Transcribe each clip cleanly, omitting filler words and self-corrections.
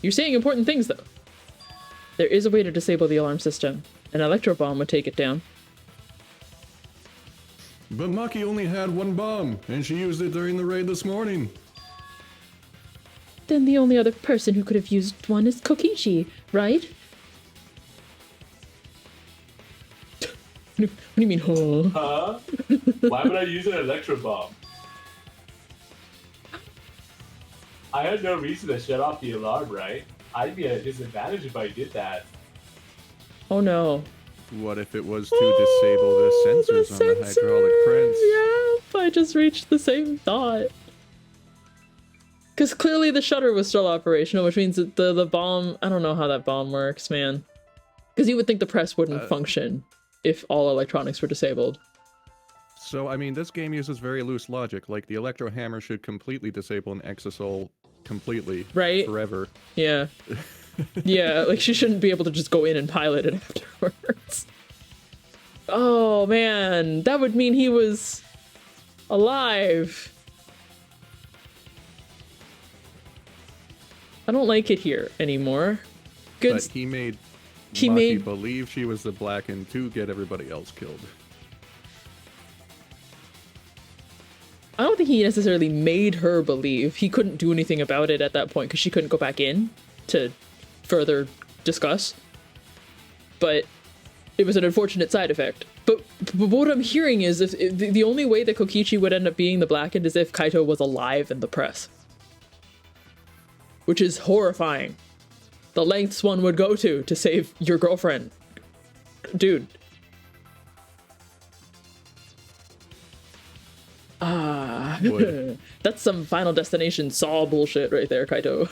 You're saying important things, though. There is a way to disable the alarm system. An electro bomb would take it down. But Maki only had one bomb, and she used it during the raid this morning. Then the only other person who could have used one is Kokichi, right? What do you mean, huh? Huh? Why would I use an electro bomb? I had no reason to shut off the alarm, right? I'd be at a disadvantage if I did that. Oh no. What if it was to disable the sensors on the hydraulic press? Yeah, I just reached the same thought. Because clearly the shutter was still operational, which means that the bomb... I don't know how that bomb works, man. Because you would think the press wouldn't function if all electronics were disabled. So, I mean, this game uses very loose logic. Like, the electro hammer should completely disable an exasol completely. Right? Forever. Yeah. Yeah, like she shouldn't be able to just go in and pilot it afterwards. Oh, man. That would mean he was alive. I don't like it here anymore. Good. But he made Maki believe she was the Blackened to get everybody else killed. I don't think he necessarily made her believe. He couldn't do anything about it at that point because she couldn't go back in to further discuss. But it was an unfortunate side effect. But what I'm hearing is if the only way that Kokichi would end up being the Blackened is if Kaito was alive in the press. Which is horrifying. The lengths one would go to save your girlfriend. Dude. That's some Final Destination Saw bullshit right there, Kaito.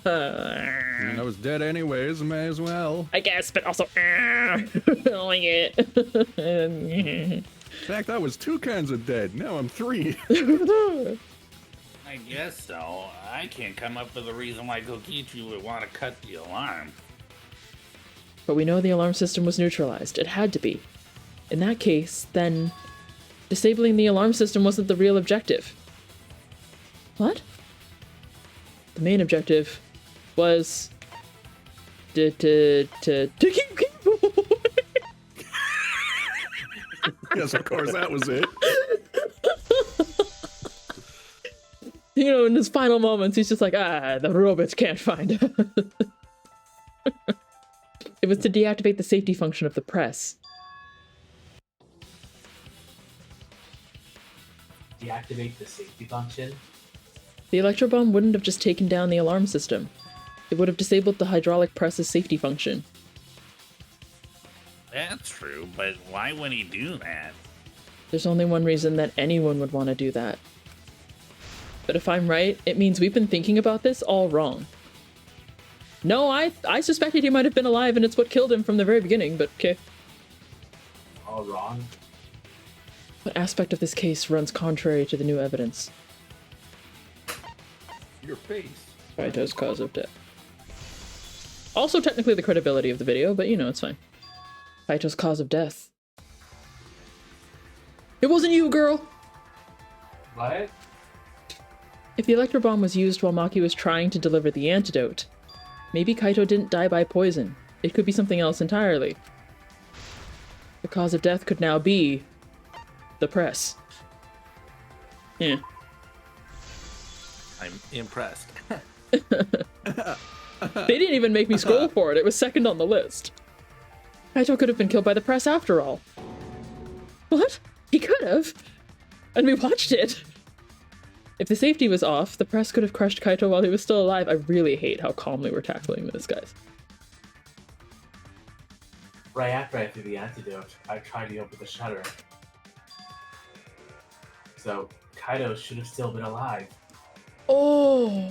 I mean, I was dead anyways, may as well. I guess, but also, I don't like it. In fact, I was 2 kinds of dead. Now I'm 3. I guess so. I can't come up with a reason why Kokichi would want to cut the alarm. But we know the alarm system was neutralized. It had to be. In that case, then disabling the alarm system wasn't the real objective. What? The main objective was to keep Yes, of course, that was it. You know, in his final moments, he's just like, the robots can't find it. It was to deactivate the safety function of the press. Deactivate the safety function? The electro bomb wouldn't have just taken down the alarm system. It would have disabled the hydraulic press's safety function. That's true, but why would he do that? There's only one reason that anyone would want to do that. But if I'm right, it means we've been thinking about this all wrong. No, I suspected he might have been alive and it's what killed him from the very beginning, but okay. All wrong? What aspect of this case runs contrary to the new evidence? Your face. Kaito's cause of death. Also technically the credibility of the video, but you know, it's fine. Kaito's cause of death. It wasn't you, girl! What? If the electro bomb was used while Maki was trying to deliver the antidote, maybe Kaito didn't die by poison. It could be something else entirely. The cause of death could now be the press. Yeah. I'm impressed. They didn't even make me scroll for it. It was second on the list. Kaito could have been killed by the press after all. What? He could have. And we watched it. If the safety was off, the press could have crushed Kaito while he was still alive. I really hate how calmly we're tackling this, guys. Right after I threw the antidote, I tried to open the shutter. So, Kaito should have still been alive. Oh!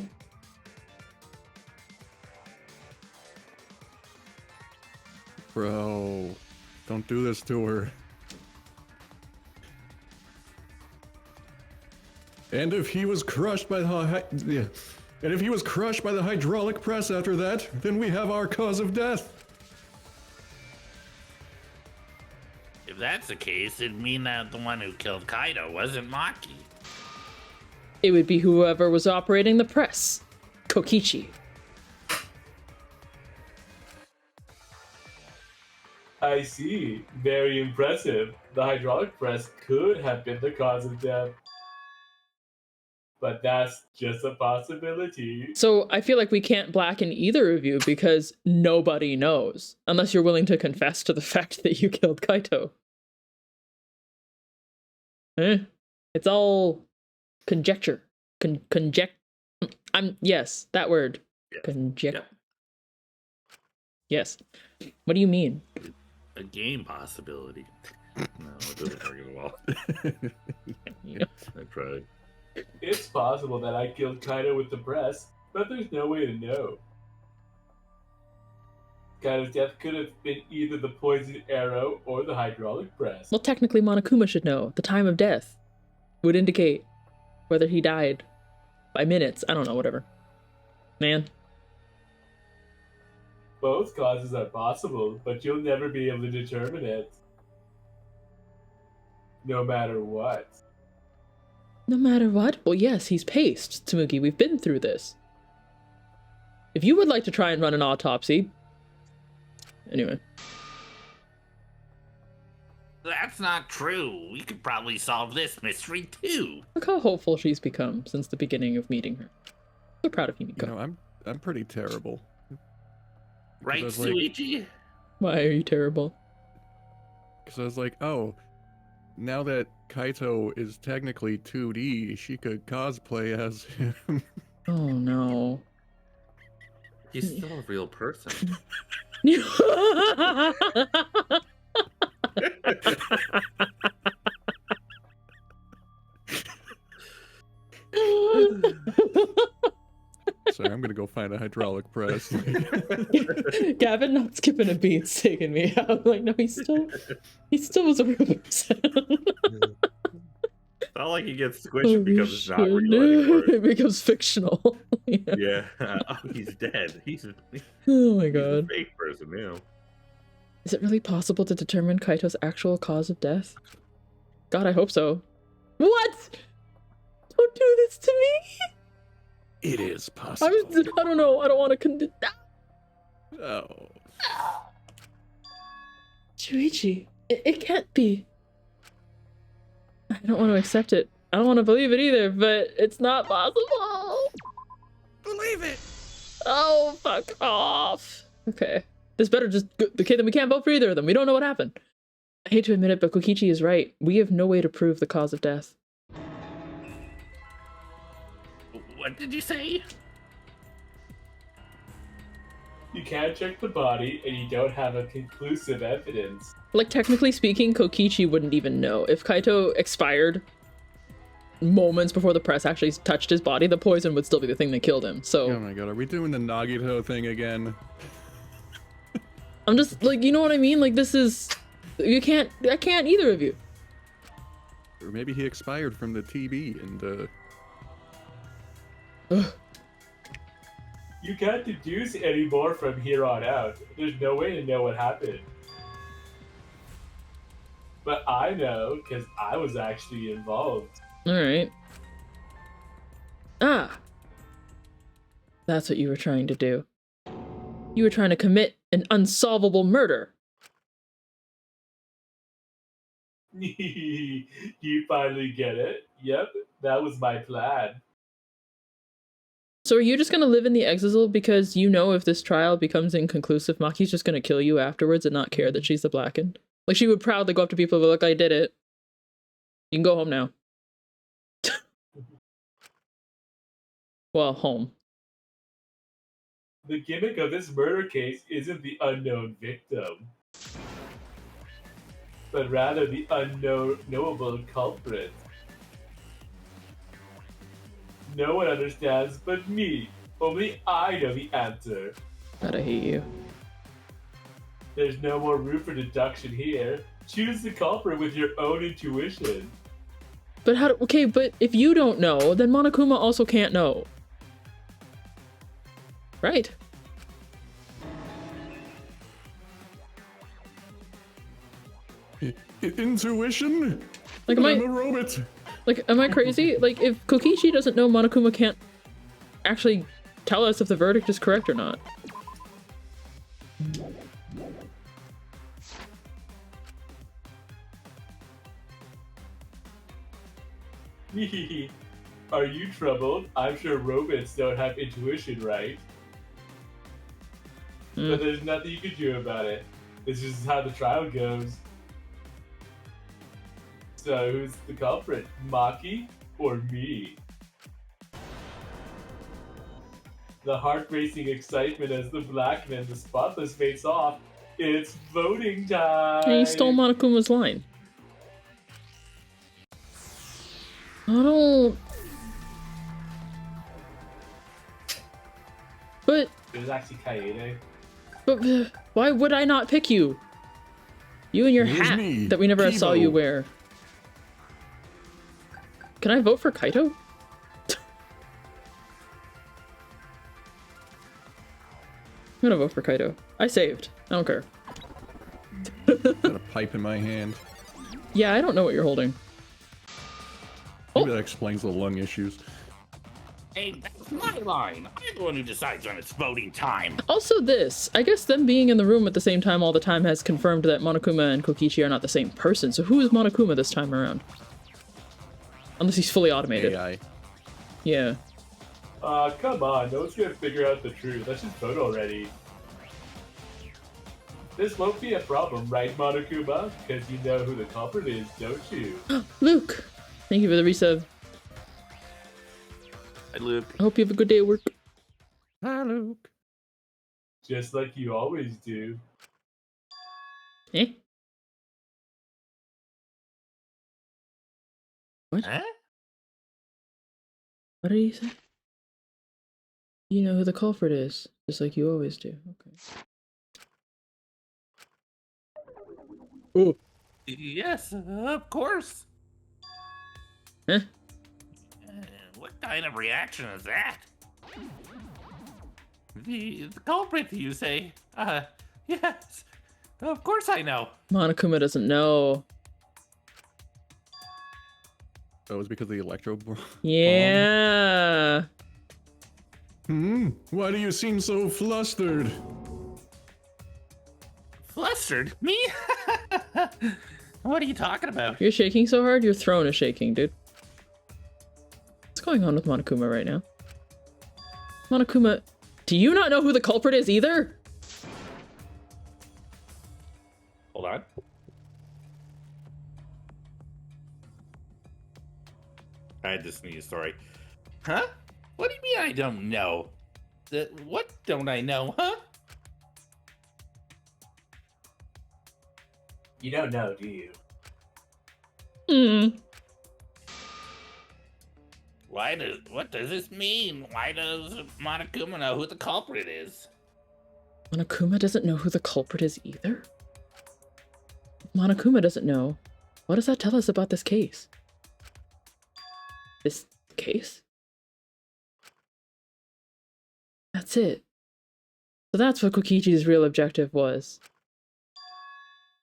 Bro, don't do this to her. And if he was crushed by the hydraulic press after that, then we have our cause of death. If that's the case, it'd mean that the one who killed Kaito wasn't Maki. It would be whoever was operating the press. Kokichi. I see. Very impressive. The hydraulic press could have been the cause of death. But that's just a possibility. So I feel like we can't blacken either of you because nobody knows. Unless you're willing to confess to the fact that you killed Kaito. It's all conjecture. Yes, that word. Yes. Conjecture. Yep. Yes. What do you mean? A game possibility. No, it doesn't work at all. I tried. It's possible that I killed Kaito with the press, but there's no way to know. Kaito's death could have been either the poisoned arrow or the hydraulic press. Well, technically Monokuma should know. The time of death would indicate whether he died by minutes. I don't know, whatever. Man. Both causes are possible, but you'll never be able to determine it. No matter what. No matter what? Well, yes, he's paced, Tsumugi. We've been through this. If you would like to try and run an autopsy... Anyway. That's not true. We could probably solve this mystery too. Look how hopeful she's become since the beginning of meeting her. So proud of Himiko. You know, I'm pretty terrible. Right, I was like- Shuichi? Why are you terrible? Because I was like, oh, now that Kaito is technically 2D, she could cosplay as him. Oh no. He's still a real person. Sorry, I'm gonna go find a hydraulic press. Gavin not skipping a beat's taking me out. I'm like, no, he still was a real person. It's not like he gets squished Oh, because it's not shit. real anymore. It becomes fictional. Yeah. Yeah. Oh, he's dead. He's Oh my a god. fake person now. Is it really possible to determine Kaito's actual cause of death? God, I hope so. What? Don't do this to me! It is possible. I don't know. I don't want to Oh. Shuichi, it can't be. I don't want to accept it. I don't want to believe it either, but it's not possible. Believe it! Oh, fuck off. Okay. This better just... Okay, then we can't vote for either of them. We don't know what happened. I hate to admit it, but Kokichi is right. We have no way to prove the cause of death. What did you say? You can't check the body, and you don't have a conclusive evidence. Like, technically speaking, Kokichi wouldn't even know. If Kaito expired moments before the press actually touched his body, the poison would still be the thing that killed him. So Oh my god, are we doing the Nagito thing again? I'm just, like, you know what I mean? Like, this is... I can't either of you. Or maybe he expired from the TB and, Ugh. You can't deduce any more from here on out. There's no way to know what happened. But I know, because I was actually involved. Alright. Ah! That's what you were trying to do. You were trying to commit an unsolvable murder. You finally get it? Yep, that was my plan. So are you just gonna live in the exile because you know if this trial becomes inconclusive, Maki's just gonna kill you afterwards and not care that she's the Blackened? Like, she would proudly go up to people and be like, I did it. You can go home now. Well, home. The gimmick of this murder case isn't the unknown victim, but rather the unknowable culprit. No one understands but me. Only I know the answer. God, I hate you. There's no more room for deduction here. Choose the culprit with your own intuition. But how do, okay, but if you don't know, then Monokuma also can't know. Right. Intuition? Like, I'm a robot. Like, am I crazy? Like, if Kokichi doesn't know, Monokuma can't actually tell us if the verdict is correct or not. Are you troubled? I'm sure robots don't have intuition, right? But there's nothing you can do about it. This is how the trial goes. So who's the culprit? Maki or me? The heart-racing excitement as the black man, the spotless, face off. It's voting time! And he stole Monokuma's line. I don't... But... It was actually Kaede. But why would I not pick you? You and your Here's hat me, that we never saw you Kibo. wear. Can I vote for Kaito? I'm gonna vote for Kaito. I saved. I don't care. Got a pipe in my hand. Yeah, I don't know what you're holding. Maybe that explains the lung issues. Hey, that's my line. I'm the one who decides when it's voting time. Also this, I guess them being in the room at the same time all the time has confirmed that Monokuma and Kokichi are not the same person, so who is Monokuma this time around? Unless he's fully automated. AI. Yeah. Come on, no one's gonna figure out the truth. Let's just vote already. This won't be a problem, right, Monokuma? Because you know who the culprit is, don't you? Luke! Thank you for the resub. Hi, Luke. I hope you have a good day at work. Hi, Luke. Just like you always do. Eh? What? Huh? What did he say? You know who the culprit is, just like you always do. Okay. Oh. Yes, of course. Huh? What kind of reaction is that? The culprit, you say? Yes. Of course I know. Monokuma doesn't know. Oh, it was because of the electro bomb. Yeah. Why do you seem so flustered? Flustered? Me? What are you talking about? You're shaking so hard, your throne is shaking, dude. What's going on with Monokuma right now? Monokuma, do you not know who the culprit is either? Hold on. I had to sneeze, sorry. Huh? What do you mean I don't know? What don't I know, huh? You don't know, do you? What does this mean? Why does Monokuma know who the culprit is? Monokuma doesn't know who the culprit is either? If Monokuma doesn't know, what does that tell us about this case? This case? That's it. So that's what Kokichi's real objective was.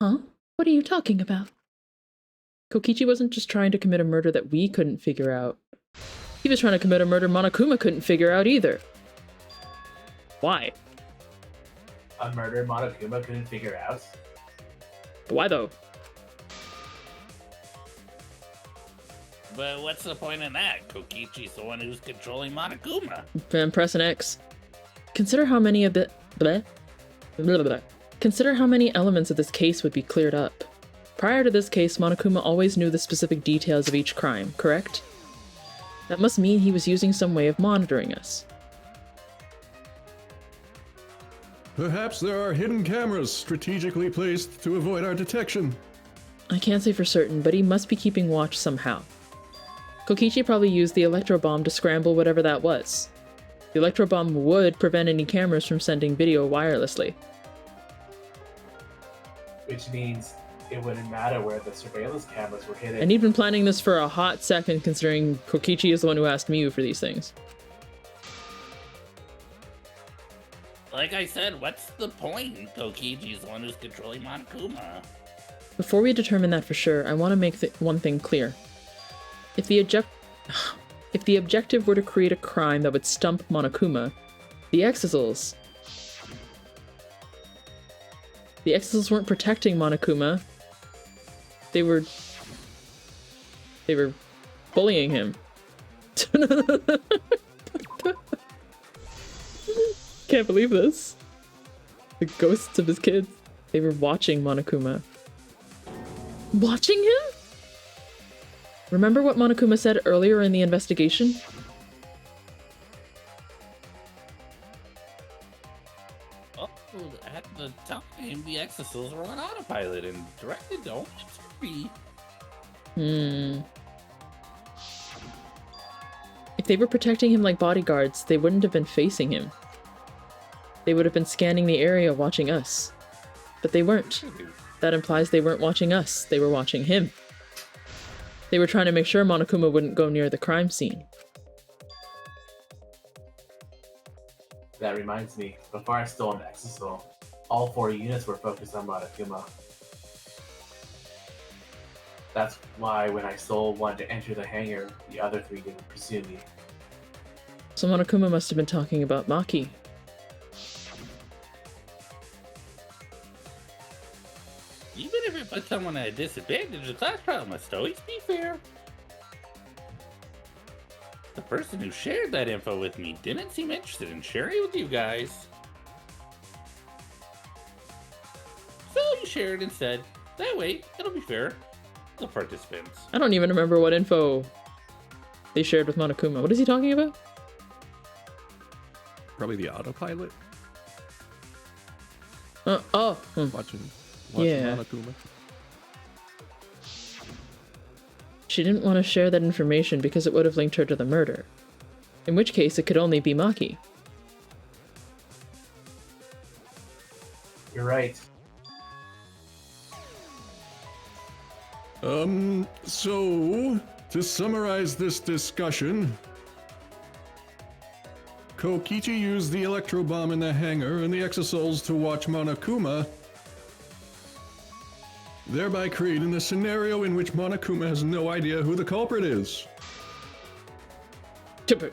Huh? What are you talking about? Kokichi wasn't just trying to commit a murder that we couldn't figure out. He was trying to commit a murder Monokuma couldn't figure out either. Why? A murder Monokuma couldn't figure out? Why though? But what's the point in that? Kokichi's the one who's controlling Monokuma. Van press an X. Consider how many of the Consider how many elements of this case would be cleared up. Prior to this case, Monokuma always knew the specific details of each crime, correct? That must mean he was using some way of monitoring us. Perhaps there are hidden cameras strategically placed to avoid our detection. I can't say for certain, but he must be keeping watch somehow. Kokichi probably used the electro bomb to scramble whatever that was. The electro bomb would prevent any cameras from sending video wirelessly. Which means it wouldn't matter where the surveillance cameras were hidden. And he'd been planning this for a hot second, considering Kokichi is the one who asked Miyu for these things. Like I said, what's the point? Kokichi's the one who's controlling Monokuma. Before we determine that for sure, I want to make one thing clear. If the objective were to create a crime that would stump Monokuma, the Exisals weren't protecting Monokuma. They were bullying him. Can't believe this. The ghosts of his kids. They were watching Monokuma. Watching him? Remember what Monokuma said earlier in the investigation? Oh, at the time, the exosuits were on autopilot and directed only to me. If they were protecting him like bodyguards, they wouldn't have been facing him. They would have been scanning the area watching us. But they weren't. That implies they weren't watching us, they were watching him. They were trying to make sure Monokuma wouldn't go near the crime scene. That reminds me, before I stole an exosoul, all 4 units were focused on Monokuma. That's why when I stole one to enter the hangar, the other 3 didn't pursue me. So Monokuma must have been talking about Maki. Even if it puts someone at a disadvantage, the class trial must always be fair. The person who shared that info with me didn't seem interested in sharing it with you guys. So you shared instead. That way, it'll be fair. The participants. I don't even remember what info they shared with Monokuma. What is he talking about? Probably the autopilot. Watching Yeah. Monokuma. She didn't want to share that information because it would have linked her to the murder. In which case, it could only be Maki. You're right. So, to summarize this discussion, Kokichi used the electro bomb in the hangar and the exosouls to watch Monokuma, thereby creating a scenario in which Monokuma has no idea who the culprit is. I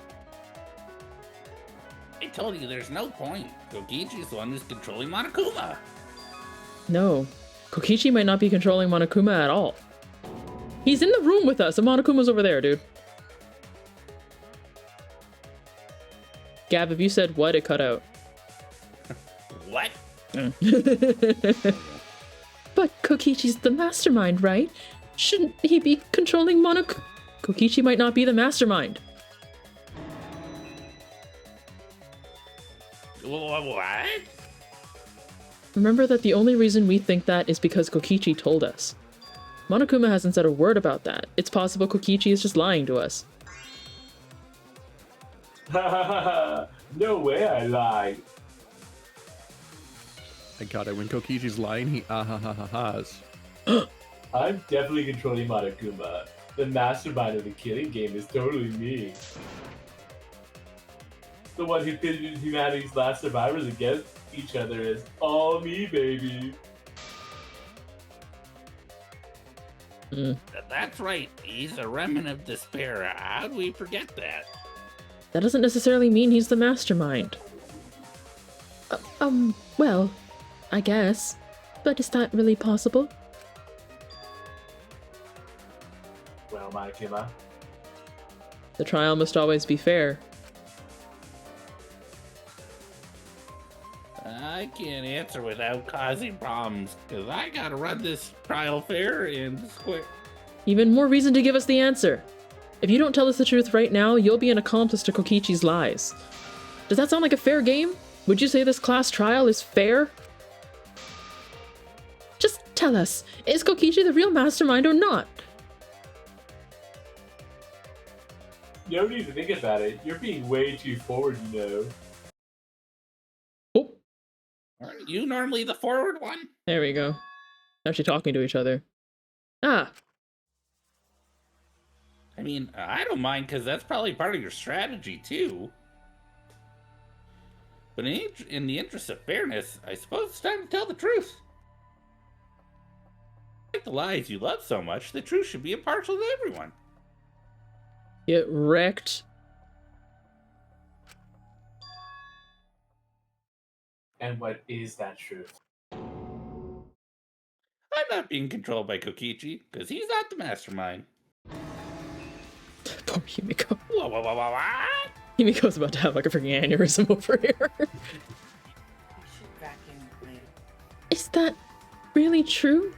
told you there's no point. Kokichi's the one who's controlling Monokuma. No, Kokichi might not be controlling Monokuma at all. He's in the room with us, and Monokuma's over there, dude. Gav, if you said what, it cut out. What? But Kokichi's the mastermind, right? Shouldn't he be controlling Monokuma? Kokichi might not be the mastermind. What? Remember that the only reason we think that is because Kokichi told us. Monokuma hasn't said a word about that. It's possible Kokichi is just lying to us. No way I lied. I got it. When Kokichi's lying, he ah-ha-ha-ha-has. I'm definitely controlling Monokuma. The mastermind of the killing game is totally me. The one who pitted humanity's last survivors against each other is all me, baby. That's right. He's a remnant of despair. How'd we forget that? That doesn't necessarily mean he's the mastermind. Well, I guess. But is that really possible? Well, Monokuma, The trial must always be fair. I can't answer without causing problems, because I gotta run this trial fair and square. Even more reason to give us the answer. If you don't tell us the truth right now, you'll be an accomplice to Kokichi's lies. Does that sound like a fair game? Would you say this class trial is fair? Just tell us, is Kokichi the real mastermind or not? no need to think about it. You're being way too forward, you know. Oh, Aren't you normally the forward one? there we go. Actually talking to each other. Ah, I mean, I don't mind, because that's probably part of your strategy, too. But in the interest of fairness, I suppose it's time to tell the truth. Like the lies you love so much, the truth should be impartial to everyone. get wrecked. And what is that truth? I'm not being controlled by Kokichi, because he's not the mastermind. Poor Himiko. What? Himiko's about to have like a freaking aneurysm over here. We should vacuum later. Is that really true?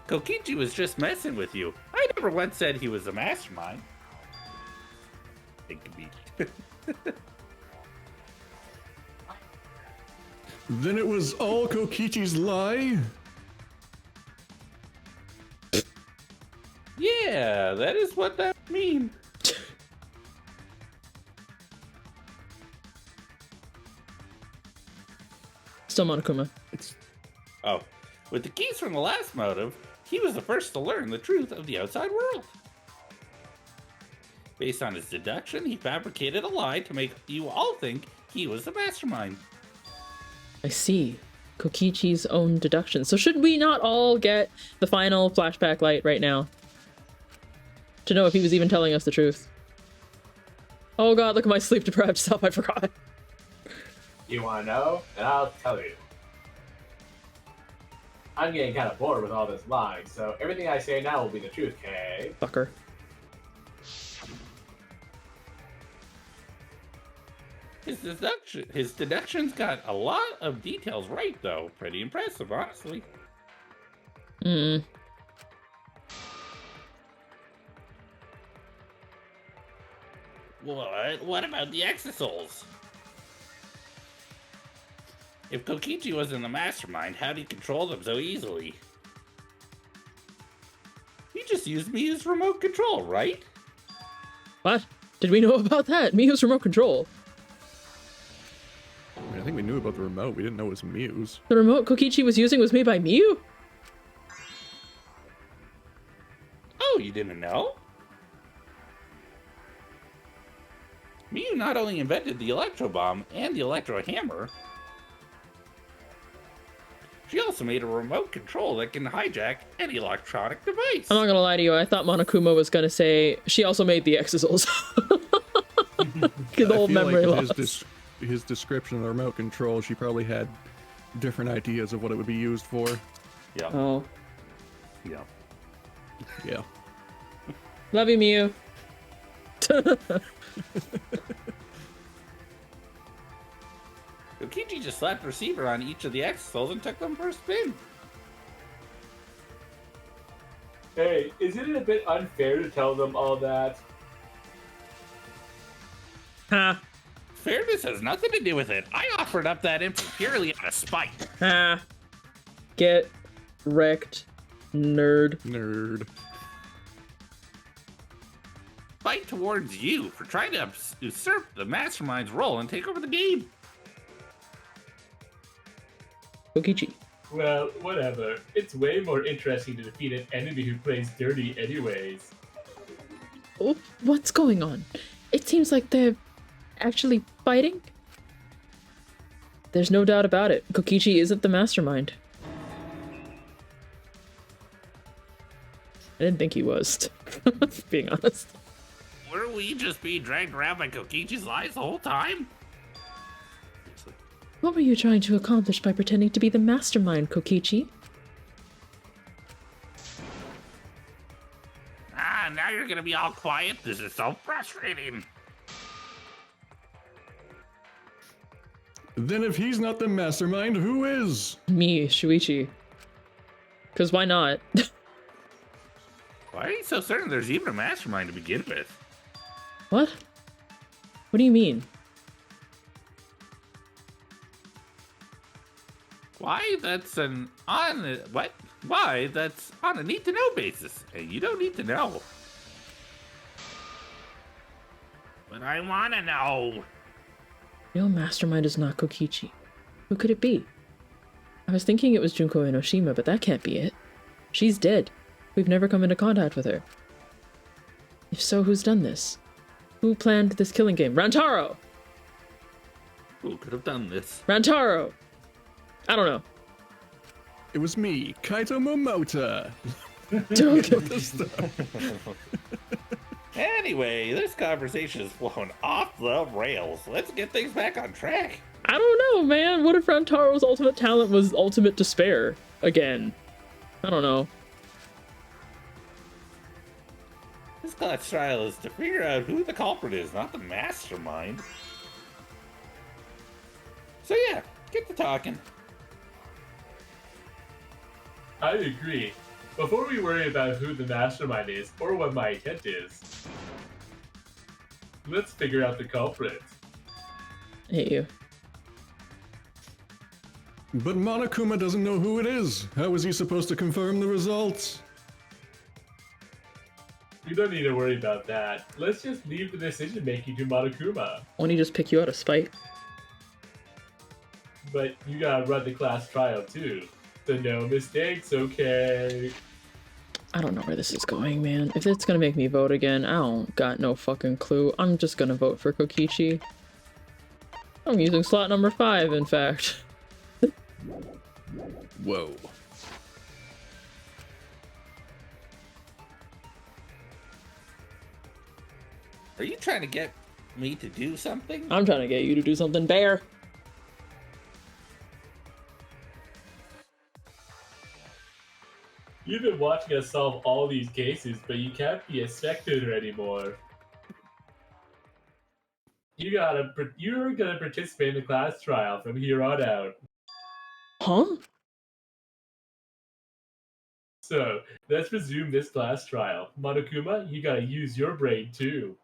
Kokichi was just messing with you. I never once said he was a mastermind. It could be. Then it was all Kokichi's lie? Yeah, that is what that means. Still Monokuma. Oh, with the keys from the last motive, he was the first to learn the truth of the outside world. Based on his deduction, he fabricated a lie to make you all think he was the mastermind. I see. Kokichi's own deduction. So should we not all get the final flashback light right now? To know if he was even telling us the truth. Oh god, look at my sleep deprived self, I forgot. You want to know? And I'll tell you. I'm getting kind of bored with all this lying, so everything I say now will be the truth, okay? Fucker. His deductions got a lot of details right, though. Pretty impressive, honestly. What about the Exisouls? If Kokichi wasn't the mastermind, how did he control them so easily? He just used Miyu's remote control, right? What? Did we know about that? Miyu's remote control. I mean, I think we knew about the remote. We didn't know it was Mew's. The remote Kokichi was using was made by Miyu? Oh, you didn't know? Miyu not only invented the electro bomb and the electro hammer, she also made a remote control that can hijack any electronic device. I'm not gonna lie to you, I thought Monokuma was gonna say she also made the Exisouls. Get the whole memory loss. His description of the remote control, she probably had different ideas of what it would be used for. Yeah. Oh. Yeah. Yeah. Love you, Miyu. Kokichi just slapped receiver on each of the Exisouls and took them for a spin. Hey, isn't it a bit unfair to tell them all that? Ha. Fairness has nothing to do with it. I offered up that info purely out of spite. Ha. Get wrecked, nerd. Nerd. Fight towards you for trying to usurp the mastermind's role and take over the game. Kokichi. Well, whatever. It's way more interesting to defeat an enemy who plays dirty anyways. Oh, what's going on? It seems like they're actually fighting? There's no doubt about it. Kokichi isn't the mastermind. I didn't think he was, being honest. Were we just being dragged around by Kokichi's lies the whole time? What were you trying to accomplish by pretending to be the mastermind, Kokichi? Now you're gonna be all quiet? This is so frustrating. Then if he's not the mastermind, who is? Me, Shuichi. Because why not? Why are you so certain there's even a mastermind to begin with? What? What do you mean? Why that's on a need to know basis, and you don't need to know. But I wanna know. Real mastermind is not Kokichi. Who could it be? I was thinking it was Junko Enoshima, but that can't be it. She's dead. We've never come into contact with her. If so, who's done this? Who planned this killing game? Rantaro! Who could have done this? Rantaro! I don't know. It was me, Kaito Momota. Anyway, this conversation has flown off the rails. Let's get things back on track. I don't know, man. What if Rantaro's ultimate talent was ultimate despair? Again. I don't know. This class trial is to figure out who the culprit is, not the mastermind. So yeah, get to talking. I agree. Before we worry about who the mastermind is or what my intent is, let's figure out the culprit. I hate you. But Monokuma doesn't know who it is. How is he supposed to confirm the results? We don't need to worry about that. Let's just leave the decision making to Monokuma. Won't he just pick you out of spite? But you gotta run the class trial too. So no mistakes, okay? I don't know where this is going, man. If it's gonna make me vote again, I don't got no fucking clue. I'm just gonna vote for Kokichi. I'm using slot number 5, in fact. Whoa. Are you trying to get me to do something? I'm trying to get you to do something, Bear. You've been watching us solve all these cases, but you can't be a spectator anymore. You're gonna participate in the class trial from here on out. Huh? So, let's resume this class trial. Monokuma, you gotta use your brain too.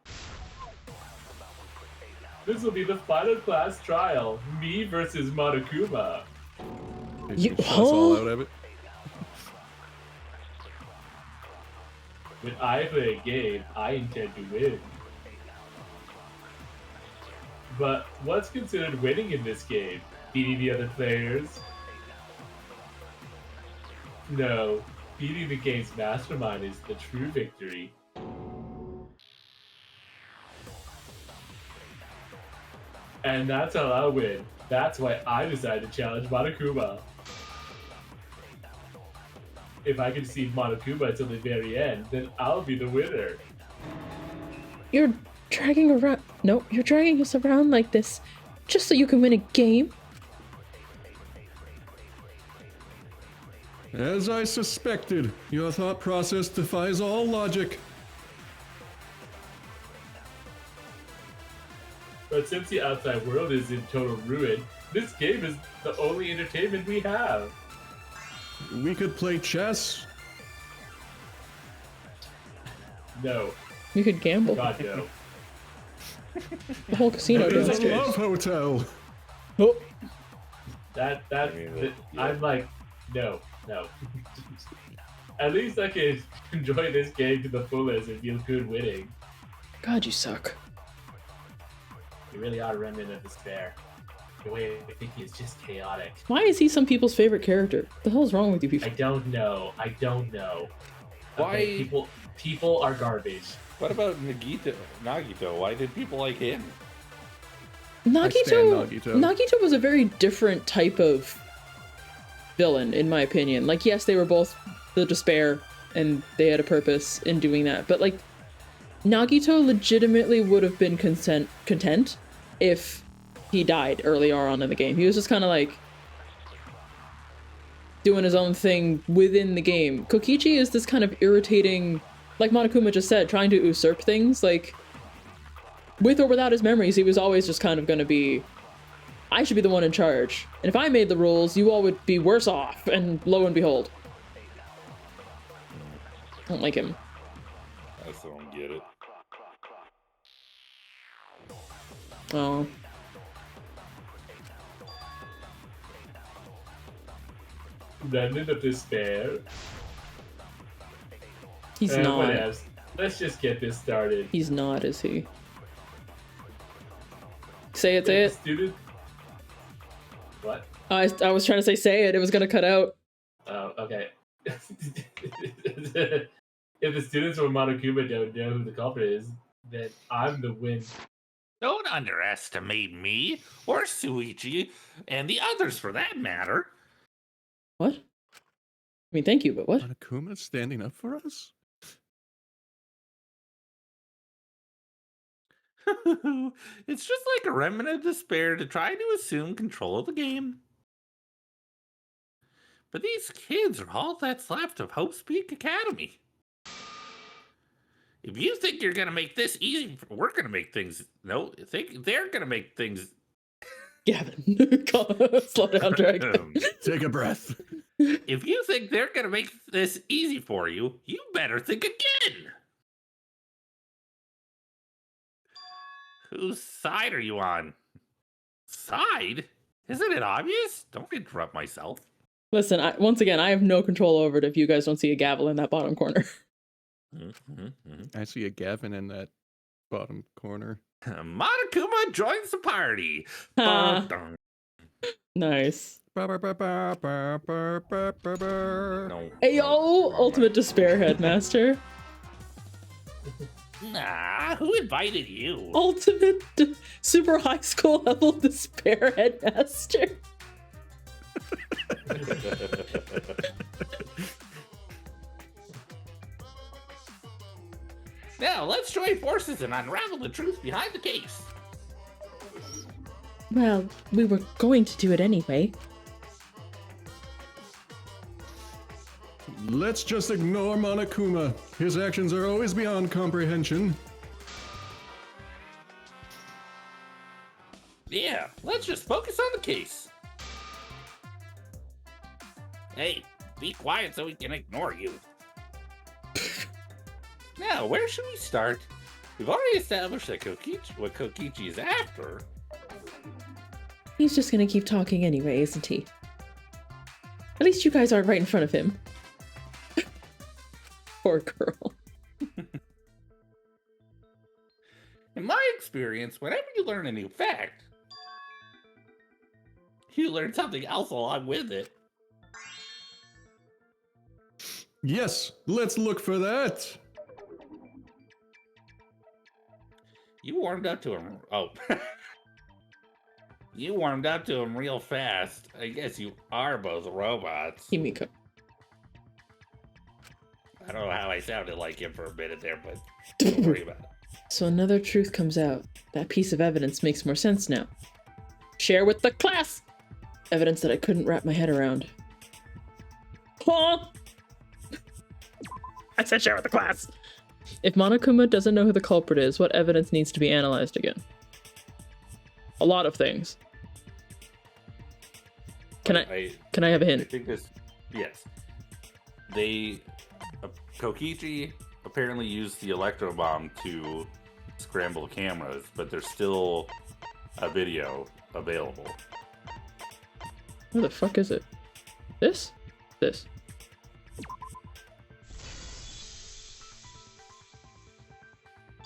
This will be the final class trial. Me versus Monokuma. You all out of it. When I play a game, I intend to win. But what's considered winning in this game? Beating the other players? No, beating the game's mastermind is the true victory. And that's how I win. That's why I decided to challenge Monokuma. If I can see Monokuma until the very end, then I'll be the winner. You're dragging around. No, you're dragging us around like this just so you can win a game? As I suspected, your thought process defies all logic. But since the outside world is in total ruin, this game is the only entertainment we have. We could play chess. No. You could gamble. God, no. The whole casino It is does. a love hotel. Oh, I'm like, no. At least I can enjoy this game to the fullest and feel good winning. God, you suck. You really are a remnant of despair. The way I think is just chaotic. Why is he some people's favorite character? The hell's wrong with you people? I don't know. Why? Okay, people are garbage. What about Nagito? Why did people like him? Nagito. Nagito. Nagito was a very different type of villain, in my opinion. Like, yes, they were both the despair, and they had a purpose in doing that. But like, Nagito legitimately would have been content if he died earlier on in the game. He was just kind of like doing his own thing within the game. Kokichi is this kind of irritating, like Monokuma just said, trying to usurp things. Like, with or without his memories, he was always just kind of going to be, I should be the one in charge. And if I made the rules, you all would be worse off. And lo and behold. I don't like him. I still don't get it. Oh. Remnant of despair. He's What not. else? Let's just get this started. He's not, is he? Say it, say it. Student. What? I was trying to say it. It was gonna cut out. Oh, okay. If the students from Monokuma don't know who the culprit is, then I'm the win. Don't underestimate me, or Shuichi, and the others for that matter. What? I mean, thank you, but what? Monokuma standing up for us? It's just like a remnant of despair to try to assume control of the game. But these kids are all that's left of Hope's Peak Academy. If you think you're gonna make this easy, we're gonna make things. No, think they're gonna make things. Gavin, slow down, Dragon. Take a breath. If you think they're gonna make this easy for you, you better think again. Whose side are you on? Side? Isn't it obvious? Don't interrupt myself. Listen, once again, I have no control over it if you guys don't see a gavel in that bottom corner. I see a Gavin in that bottom corner. Monokuma joins the party. Nice. No. Hey yo, ultimate despair headmaster. Nah, who invited you? Ultimate super high school level despair headmaster. Now, let's join forces and unravel the truth behind the case. Well, we were going to do it anyway. Let's just ignore Monokuma. His actions are always beyond comprehension. Yeah, let's just focus on the case. Hey, be quiet so we can ignore you. Now, where should we start? We've already established that what Kokichi is after. He's just gonna keep talking anyway, isn't he? At least you guys aren't right in front of him. Poor girl. In my experience, whenever you learn a new fact, you learn something else along with it. Yes, let's look for that. You warmed up to him. Oh. You warmed up to him real fast. I guess you are both robots. Himiko. I don't know how I sounded like him for a minute there, but don't worry about it. So another truth comes out. That piece of evidence makes more sense now. Share with the class! Evidence that I couldn't wrap my head around. Huh? I said share with the class! If Monokuma doesn't know who the culprit is, what evidence needs to be analyzed again? A lot of things. Can I have a I hint? think this, yes. Kokichi apparently used the electro bomb to scramble cameras, but there's still a video available. Where the fuck is it? This? This.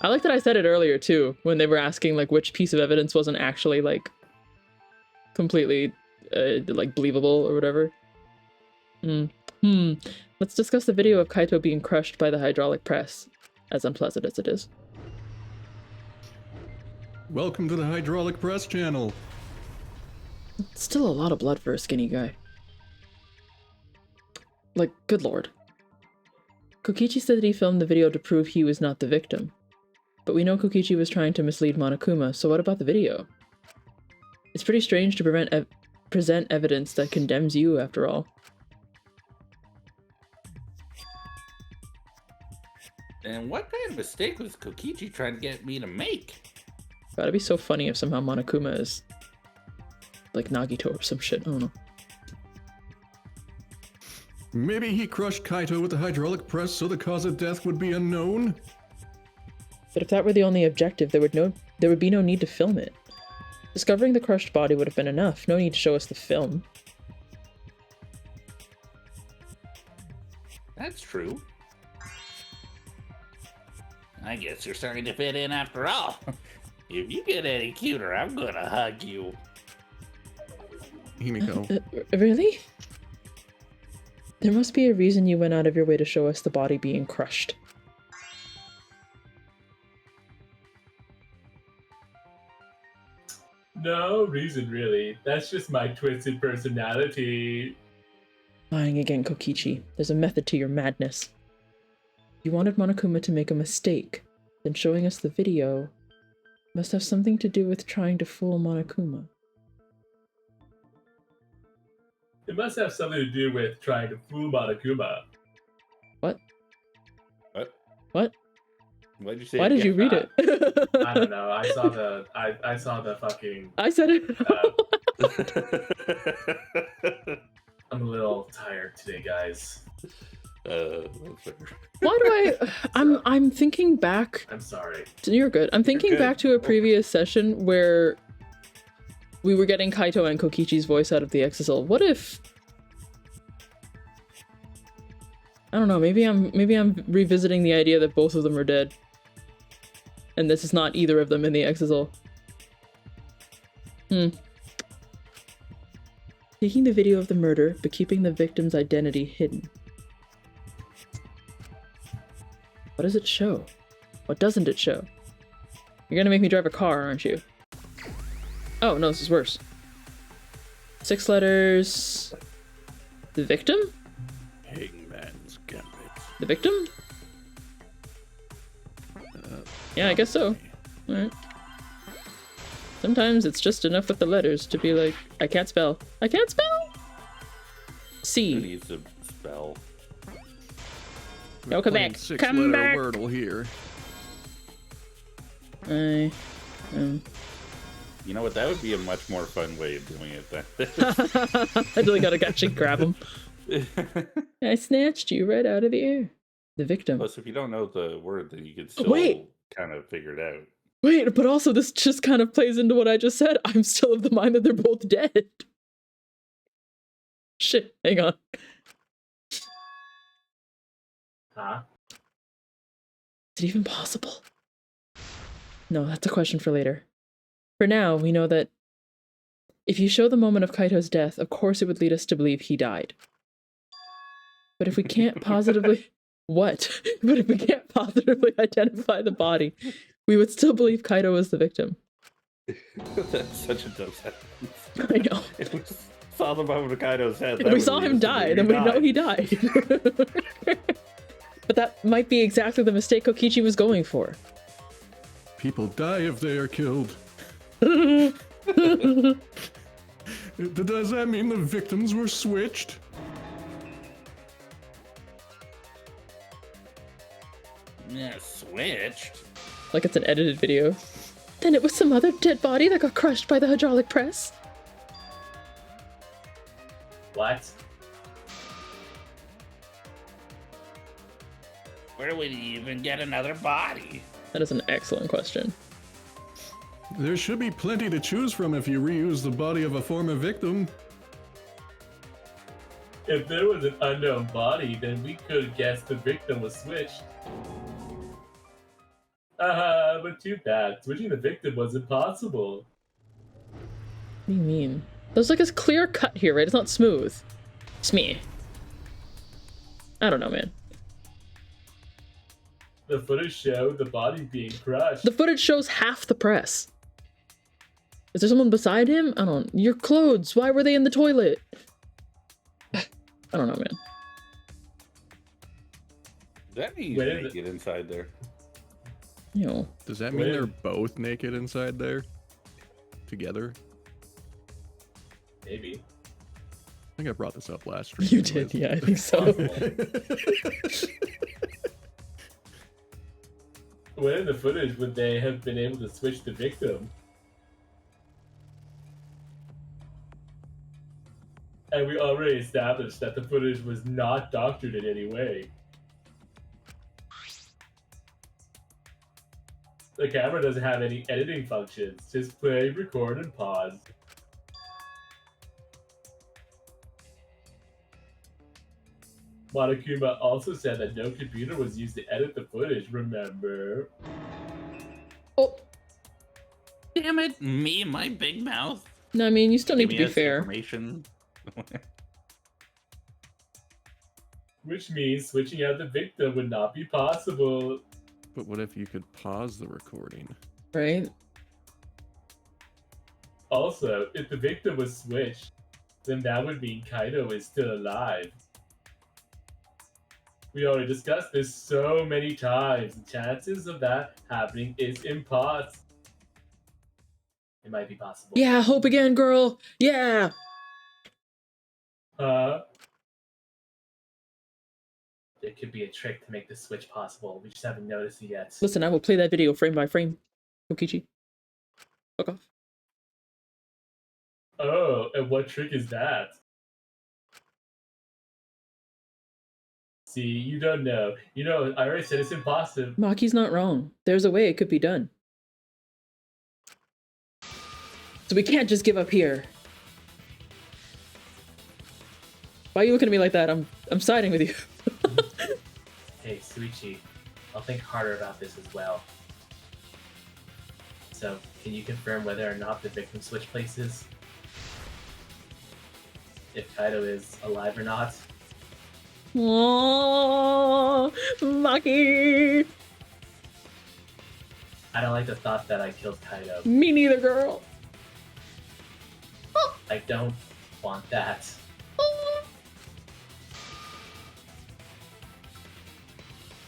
I like that I said it earlier too, when they were asking like which piece of evidence wasn't actually like completely like believable or whatever. Let's discuss the video of Kaito being crushed by the hydraulic press, as unpleasant as it is. Welcome to the hydraulic press channel. It's still a lot of blood for a skinny guy. Like, good lord. Kokichi said that he filmed the video to prove he was not the victim. But we know Kokichi was trying to mislead Monokuma, so what about the video? It's pretty strange to present evidence that condemns you, after all. And what kind of mistake was Kokichi trying to get me to make? Gotta be so funny if somehow Monokuma is like Nagito or some shit, I don't know. Maybe he crushed Kaito with the hydraulic press so the cause of death would be unknown? But if that were the only objective, there would be no need to film it. Discovering the crushed body would have been enough. No need to show us the film. That's true. I guess you're starting to fit in after all. If you get any cuter, I'm gonna hug you. Himiko. Really? There must be a reason you went out of your way to show us the body being crushed. No reason, really. That's just my twisted personality. Lying again, Kokichi. There's a method to your madness. You wanted Monokuma to make a mistake. Then showing us the video must have something to do with trying to fool Monokuma. It must have something to do with trying to fool Monokuma. What? What? What? Why'd you say? Why did you read it? I don't know. I saw the fucking. I said it. I'm a little tired today, guys. Why do I'm thinking back. I'm sorry. You're good. I'm thinking good. back to a previous session where we were getting Kaito and Kokichi's voice out of the Exisal. What if... I don't know, maybe I'm revisiting the idea that both of them are dead. And this is not either of them in the Exisal. Taking the video of the murder, but keeping the victim's identity hidden. What does it show? What doesn't it show? You're gonna make me drive a car, aren't you? Oh, no, this is worse. 6 letters... The victim? Hangman's Gambit. The victim? Yeah, I guess so. Alright. Sometimes it's just enough with the letters to be like, I can't spell. I can't spell! Who C. needs to spell? No, come back. Come Six-letter back. Wordle here. I... You know what? That would be a much more fun way of doing it than I really gotta actually grab him. I snatched you right out of the air. The victim. Plus, if you don't know the word, then you could still Wait. kind of figure it out. Wait, but also this just kind of plays into what I just said. I'm still of the mind that they're both dead. Shit, hang on. Huh? Is it even possible? No, that's a question for later. For now, we know that if you show the moment of Kaito's death, of course it would lead us to believe he died. But if we can't positively... What? But if we can't positively identify the body, we would still believe Kaito was the victim. That's such a dumb sentence. I know. If we saw the moment of Kaito's head, If we saw him die, then we know he died. But that might be exactly the mistake Kokichi was going for. People die if they are killed. Does that mean the victims were switched? Yeah, switched. Like it's an edited video. Then it was some other dead body that got crushed by the hydraulic press. What? Where would he even get another body? That is an excellent question. There should be plenty to choose from if you reuse the body of a former victim. If there was an unknown body, then we could have guessed the victim was switched. But too bad. Switching the victim was impossible. What do you mean? There's like a clear cut here, right? It's not smooth. Smee. I don't know, man. The footage showed the body being crushed. The footage shows half the press. Is there someone beside him? I don't... Your clothes, why were they in the toilet? I don't know, man. That means Where you did get inside there. You know. Does that mean they're both naked inside there? Together? Maybe. I think I brought this up last stream. You did, yeah, I think so. When in the footage would they have been able to switch the victim? And we already established that the footage was not doctored in any way. The camera doesn't have any editing functions, just play, record, and pause. Monokuma also said that no computer was used to edit the footage, remember? Oh, Damn it, me and my big mouth. no, I mean, you still need to Giving be us fair. Information. Which means switching out the victim would not be possible. But what if you could pause the recording? Right? Also, if the victim was switched, then that would mean Kaito is still alive. We already discussed this so many times. The chances of that happening is impossible. It might be possible. Yeah, hope again, girl. Yeah. There could be a trick to make the switch possible. We just haven't noticed it yet. Listen, I will play that video frame by frame. Kokichi. Fuck off. Oh, and what trick is that? See, you don't know. You know, I already said it's impossible. Maki's not wrong. There's a way it could be done. So we can't just give up here. Why are you looking at me like that? I'm siding with you. Hey, Shuichi, I'll think harder about this as well. So, can you confirm whether or not the victim switched places? If Kaito is alive or not? Oh, Maki. I don't like the thought that I killed Kaito. Me neither, girl. I don't want that.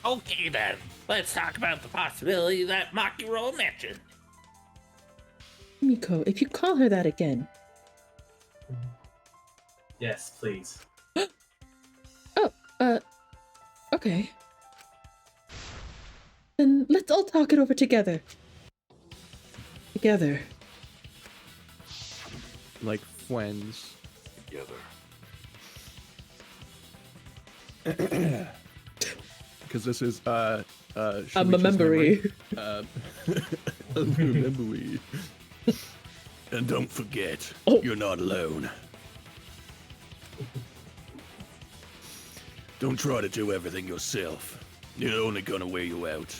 Okay then, let's talk about the possibility that Maki Roll mentioned. Himiko, if you call her that again. Yes, please. Okay. Then let's all talk it over together. Together. Like friends. Together. Because this is I'm a Shuichi's memory. a memory. And don't forget, Oh. you're not alone. Don't try to do everything yourself. You're only gonna wear you out.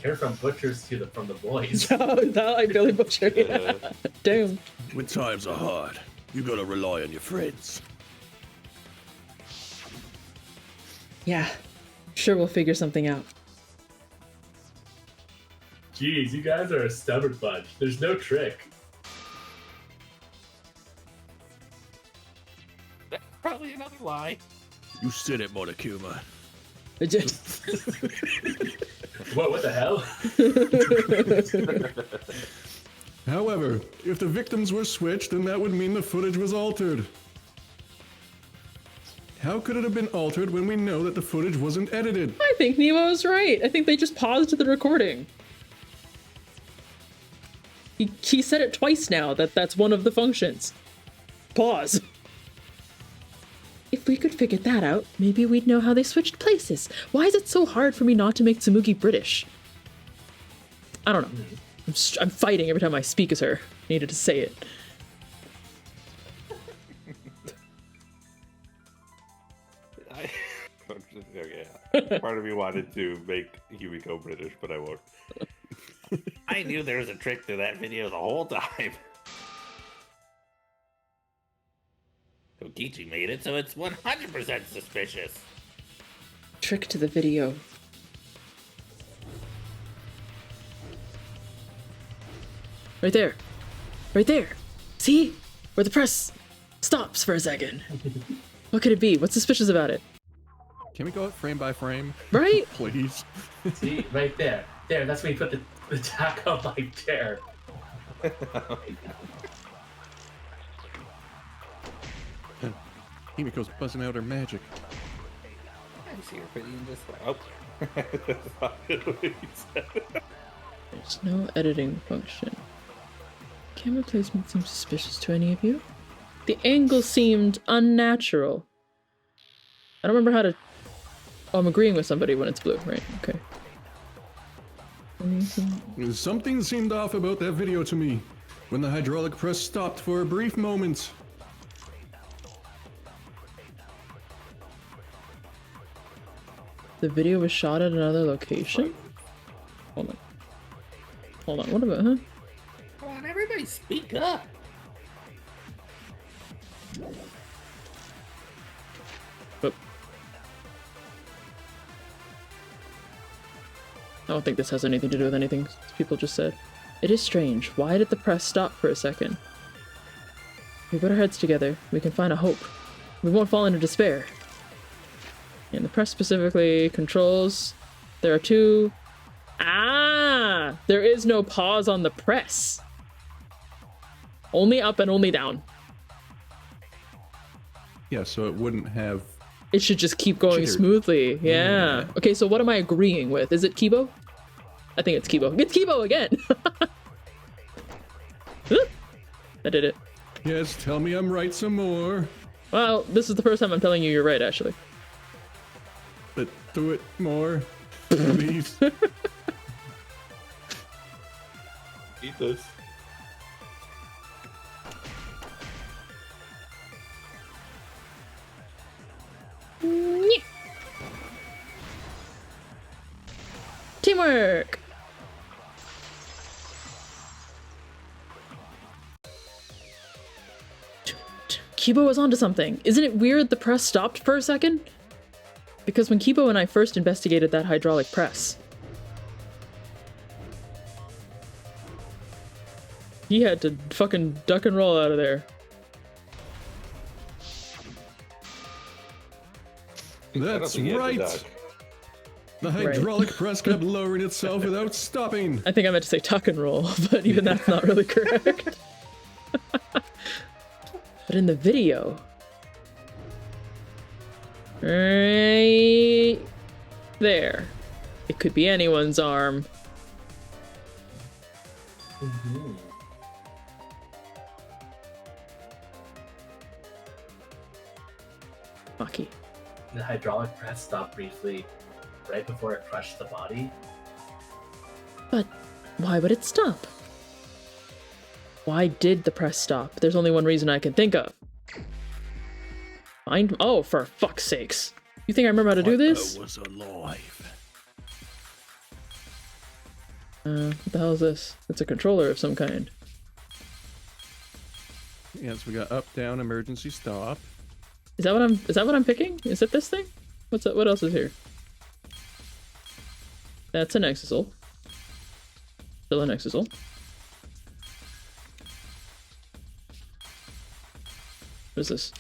Care from butchers to from the boys. Oh, that like Billy Butcher. Yeah. Damn. When times are hard, you gotta rely on your friends. Yeah. Sure we'll figure something out. Jeez, you guys are a stubborn bunch. There's no trick. That's probably another lie. You said it, Monokuma. It just What the hell? However, if the victims were switched, then that would mean the footage was altered. How could it have been altered when we know that the footage wasn't edited? I think Niwo is right. I think they just paused the recording. He said it twice now that that's one of the functions. Pause. If we could figure that out, maybe we'd know how they switched places. Why is it so hard for me not to make Tsumugi British? I don't know. I'm fighting every time I speak as her. I needed to say it. Okay. Part of me wanted to make Himiko British, but I won't. I knew there was a trick to that video the whole time. Kokichi made it, so it's 100% suspicious. Trick to the video. Right there. Right there. See? Where the press stops for a second. What could it be? What's suspicious about it? Can we go up frame by frame? Right? Please. See, right there. There, that's when you put the tack on my chair. Himiko's buzzing out her magic. I see her pretty in just oh. There's no editing function. Camera placement seems suspicious to any of you. The angle seemed unnatural. I don't remember how to... Oh, I'm agreeing with somebody when it's blue, right? Okay. Something seemed off about that video to me, when the hydraulic press stopped for a brief moment. The video was shot at another location? Hold on. Hold on, what about, huh? Come on, everybody speak up. But I don't think this has anything to do with anything people just said. It is strange. Why did the press stop for a second? We put our heads together. We can find a hope. We won't fall into despair. And the press specifically controls. There are two. Ah! There is no pause on the press. Only up and only down. Yeah, so it wouldn't have. It should just keep going Jittered. smoothly. Yeah. Okay, so what am I agreeing with? Is it Kibo? I think it's Kibo. It's Kibo again! I did it. Yes, tell me I'm right some more. Well, this is the first time I'm telling you you're right, actually. But do it more, please. Eat this. Nyeh. Teamwork! Kibo was onto something. Isn't it weird the press stopped for a second? Because when Kibo and I first investigated that hydraulic press, he had to fucking duck and roll out of there. That's think he had to right. duck. The hydraulic press kept lowering itself without stopping. I think I meant to say tuck and roll, but even that's not really correct. But in the video, right there, it could be anyone's arm. Mhm. Maki. The hydraulic press stopped briefly right before it crushed the body. But why would it stop? Why did the press stop? There's only one reason I can think of. Find. Oh, for fuck's sakes. You think I remember how to do this? I was alive. What the hell is this? It's a controller of some kind. Yes, we got up, down, emergency stop. Is that what I'm picking? Is it this thing? What's that? What else is here? That's an Exisal. Still an Exisal. What is this?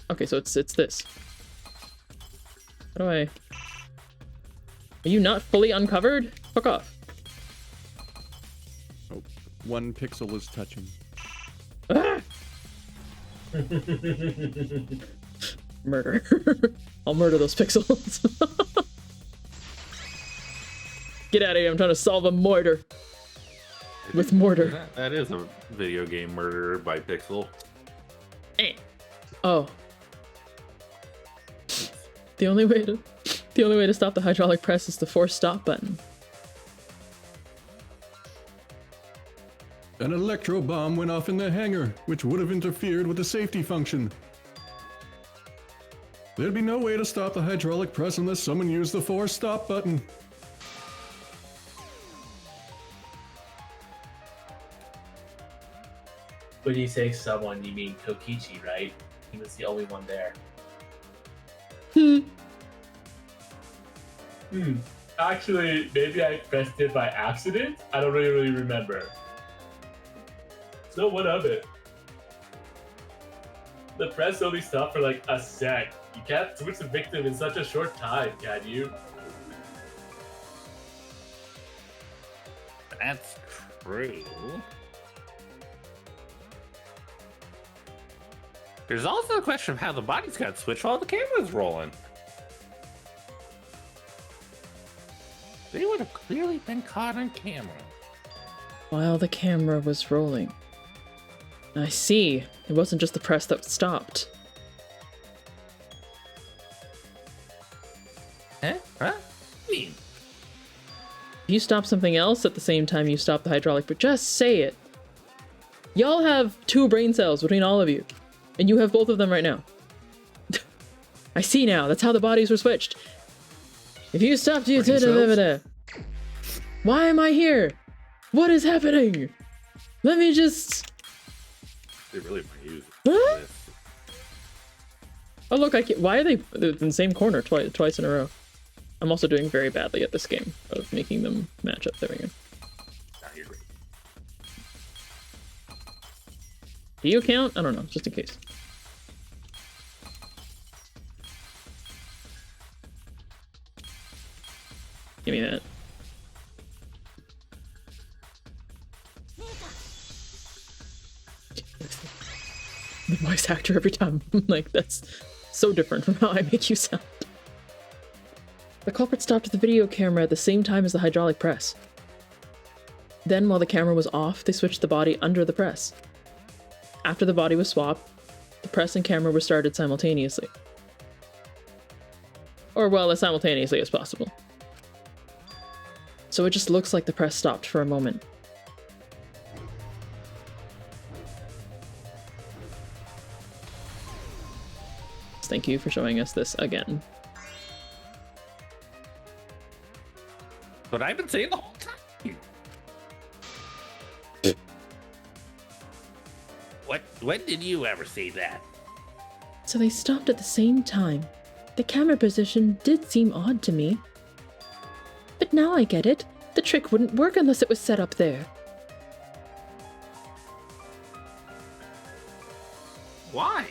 Okay, so it's this. How do I... Are you not fully uncovered? Fuck off. Oh, 1 pixel is touching. Ah! Murder. I'll murder those pixels. Get out of here, I'm trying to solve a mortar. With mortar. That is a video game murder by pixel. Eh. Oh. The only way to stop the hydraulic press is the force stop button. An electro bomb went off in the hangar, which would have interfered with the safety function. There'd be no way to stop the hydraulic press unless someone used the force stop button. When you say someone, you mean Kokichi, right? He was the only one there. Actually, maybe I pressed it by accident? I don't really remember. So what of it? The press only stopped for like a sec. You can't switch the victim in such a short time, can you? That's true. There's also the question of how the bodies got switched while the camera's rolling. They would have clearly been caught on camera. While the camera was rolling. I see. It wasn't just the press that stopped. Huh? Huh? Mean. If you stop something else at the same time you stop the hydraulic, but just say it. Y'all have 2 brain cells between all of you. And you have both of them right now. I see now. That's how the bodies were switched. If you stopped you... Why am I here? What is happening? Let me just... They really might use Huh? this. Oh look, I can't... Why are they in the same corner twice in a row? I'm also doing very badly at this game of making them match up. There we go. Now you're great. Do you count? I don't know, just in case. Give me that. the voice actor every time. Like, that's so different from how I make you sound. The culprit stopped the video camera at the same time as the hydraulic press. Then, while the camera was off, they switched the body under the press. After the body was swapped, the press and camera were started simultaneously. Or, well, as simultaneously as possible. So it just looks like the press stopped for a moment. Thank you for showing us this again. But I've been saying the whole time. When did you ever say that? So they stopped at the same time. The camera position did seem odd to me. But now I get it. The trick wouldn't work unless it was set up there. Why?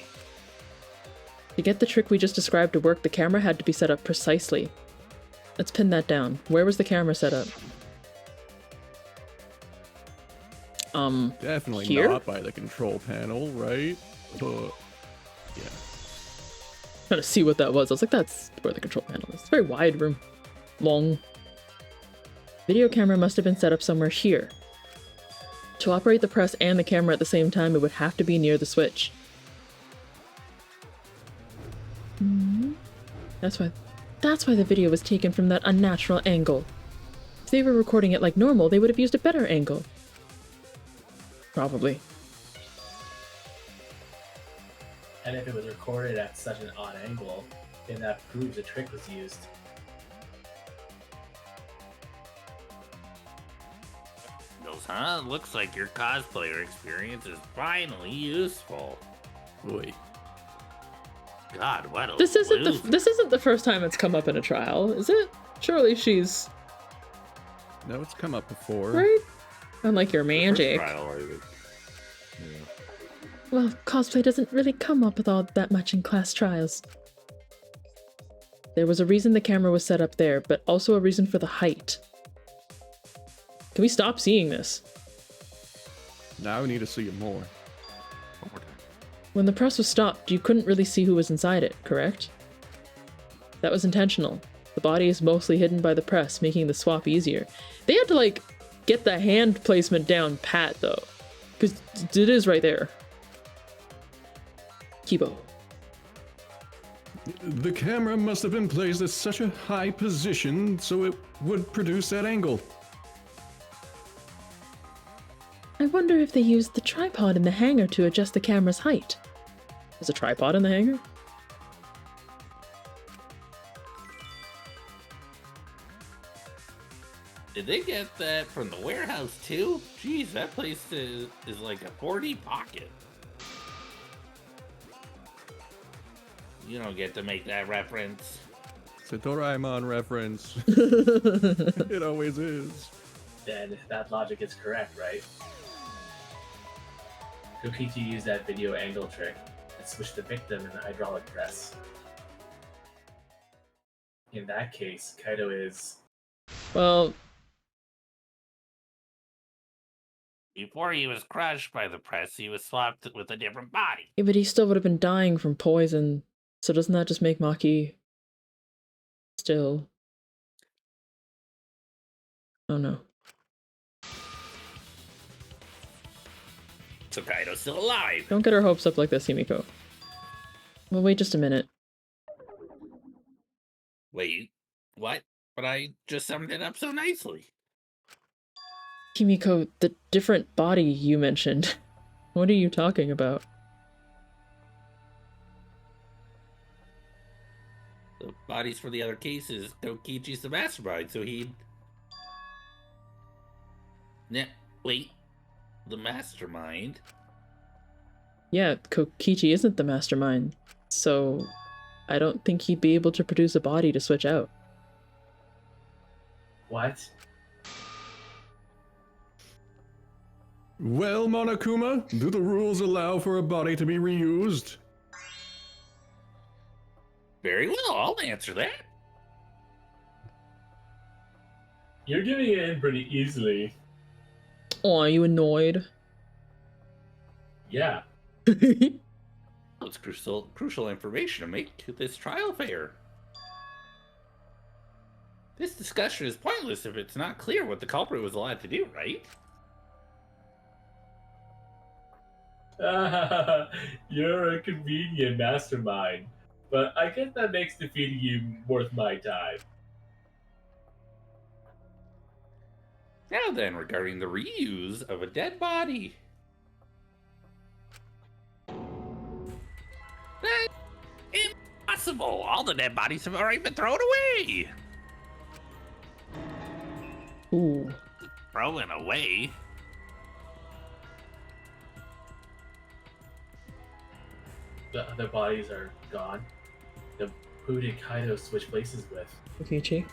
To get the trick we just described to work, the camera had to be set up precisely. Let's pin that down. Where was the camera set up? Definitely here? not by the control panel, right? Yeah. Trying to see what that was. I was like, that's where the control panel is. It's a very wide room. Long. Video camera must have been set up somewhere here. To operate the press and the camera at the same time, it would have to be near the switch. That's why the video was taken from that unnatural angle. If they were recording it like normal, they would have used a better angle. Probably. And if it was recorded at such an odd angle, then that proves the trick was used. Goes, huh? Looks like your cosplayer experience is finally useful. Wait. God, what a This isn't loser. the first time it's come up in a trial, is it? Surely she's No, it's come up before. right. Unlike your First magic. trial, I think. Yeah. Well, cosplay doesn't really come up with all that much in class trials. There was a reason the camera was set up there, but also a reason for the height. Can we stop seeing this? Now we need to see it more. One more time. When the press was stopped, you couldn't really see who was inside it, correct? That was intentional. The body is mostly hidden by the press, making the swap easier. They had to, like, get the hand placement down pat, though. Because it is right there. Kibo. The camera must have been placed at such a high position so it would produce that angle. I wonder if they used the tripod in the hangar to adjust the camera's height. There's a tripod in the hangar? Did they get that from the warehouse too? Jeez, that place is like a 4D pocket. You don't get to make that reference. It's a Doraemon reference. It always is. Then that logic is correct, right? Kokichi used that video angle trick and switched the victim in the hydraulic press. In that case, Kaito is... Well, Before he was crushed by the press, he was swapped with a different body. yeah, but he still would have been dying from poison. So doesn't that just make Maki still? Oh no. So Kaito's still alive. Don't get our hopes up like this, Himiko. Well, wait just a minute. Wait, what? But I just summed it up so nicely. Himiko, the different body you mentioned. What are you talking about? The bodies for the other cases, Kokichi's the mastermind, so he'd... Wait. The mastermind? Yeah, Kokichi isn't the mastermind, so I don't think he'd be able to produce a body to switch out. What? Well, Monokuma, do the rules allow for a body to be reused? Very well, I'll answer that. You're giving it in pretty easily. Oh, are you annoyed? Yeah. It's crucial information to make to this trial fair. This discussion is pointless if it's not clear what the culprit was allowed to do, right? You're a convenient mastermind, but I guess that makes defeating you worth my time. Now then, regarding the reuse of a dead body. Impossible! All the dead bodies have already been thrown away! Ooh. Thrown away? The other bodies are gone. Then who did Kaito switch places with? Kokichi.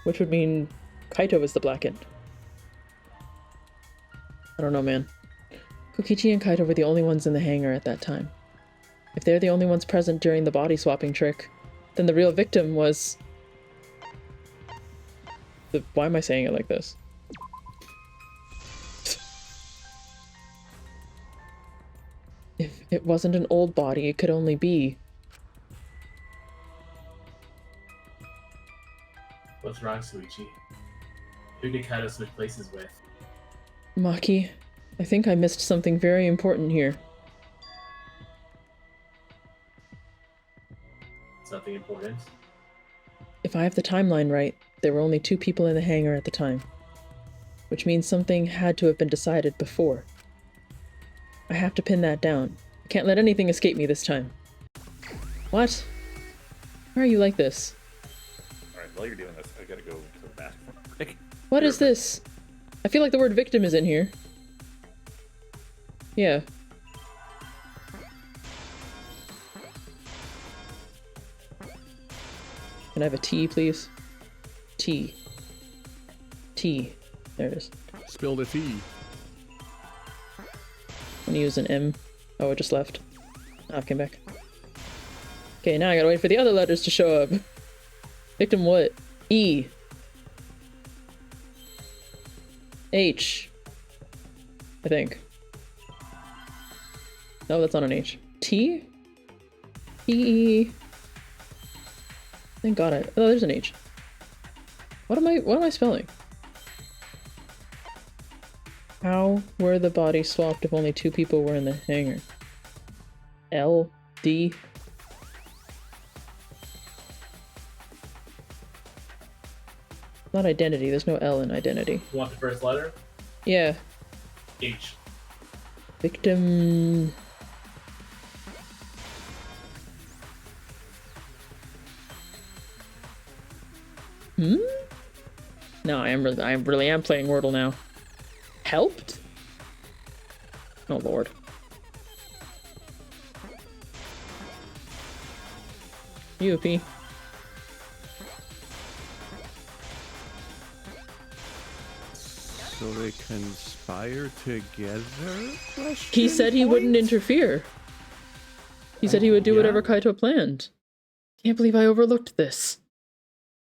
Which would mean Kaito is the blackened. I don't know, man. Kokichi and Kaito were the only ones in the hangar at that time. If they're the only ones present during the body swapping trick, then the real victim was... Why am I saying it like this? If it wasn't an old body, it could only be... What's wrong, Shuichi? Who did Kaito switch places with? Maki, I think I missed something very important here. Something important? If I have the timeline right, there were only 2 people in the hangar at the time. Which means something had to have been decided before. I have to pin that down. I can't let anything escape me this time. What? Why are you like this? Alright, while you're doing this, I gotta go to the bathroom quick. What is this? I feel like the word victim is in here. Yeah. Can I have a T, please? T. T. There it is. Spill the tea. I'm gonna use an M. Oh, it just left. Oh, it came back. Okay, now I gotta wait for the other letters to show up. Victim what? E. H. I think. No, that's not an H. T? E. Thank God oh, there's an H. What am I spelling? How were the bodies swapped if only 2 people were in the hangar? L? D? Not identity, there's no L in identity. You want the first letter? Yeah. H. Victim... No, I really am playing Wordle now. Helped? Oh lord. UP. So they conspire together? He said he wouldn't interfere. He said he would do whatever Kaito planned. Can't believe I overlooked this.